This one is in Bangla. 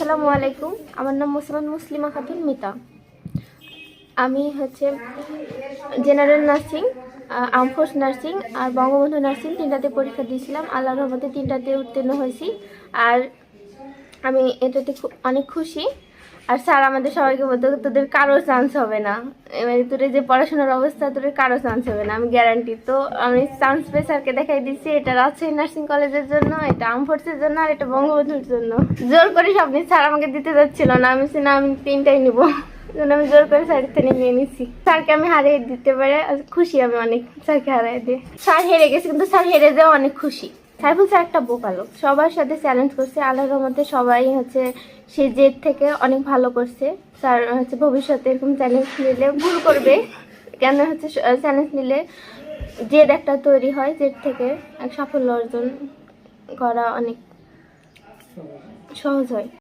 আসসালামু আলাইকুম। আমার নাম মুসলমান মুসলিমা খাতুন মিতা। আমি জেনারেল নার্সিং, আর্মফোর্স নার্সিং আর বঙ্গবন্ধু নার্সিং তিনটাতে পরীক্ষা দিয়েছিলাম। আল্লাহর রহমতে তিনটাতে উত্তীর্ণ হয়েছি। আর আমি এটাতে অনেক খুশি। আর স্যার আমাদের সবাইকে বলতো তোদের কারো চান্স হবে না, এবারে তোদের যে পড়াশোনার অবস্থা তোদের কারো চান্স হবে না, আমি গ্যারান্টি। তো আমি চান্স পেয়ে স্যারকে দেখাই দিচ্ছি, এটা রাজশাহী নার্সিং কলেজের জন্য, এটা আর্মফোর্সের জন্য, আর এটা বঙ্গবন্ধুর জন্য। জোর করে সব স্যার আমাকে দিতে যাচ্ছিল না, আমি তিনটাই নিবো। আমি জোর করে স্যারের থেকে নিয়ে নিচ্ছি। স্যারকে আমি হারিয়ে দিতে পারে খুশি আমি অনেক, স্যারকে হারিয়ে দিয়ে। স্যার হেরে গেছে কিন্তু স্যার হেরে যাওয়া অনেক খুশি। সাইফুল স্যার একটা বোকালো, সবার সাথে চ্যালেঞ্জ করছে, আল্লাহর রহমতে সবাই সে জেদ থেকে অনেক ভালো করছে। স্যার ভবিষ্যতে এরকম চ্যালেঞ্জ নিলে ভুল করবে, কেন চ্যালেঞ্জ নিলে জেদ একটা তৈরি হয়, জেদ থেকে এক সাফল্য অর্জন করা অনেক সহজ হয়।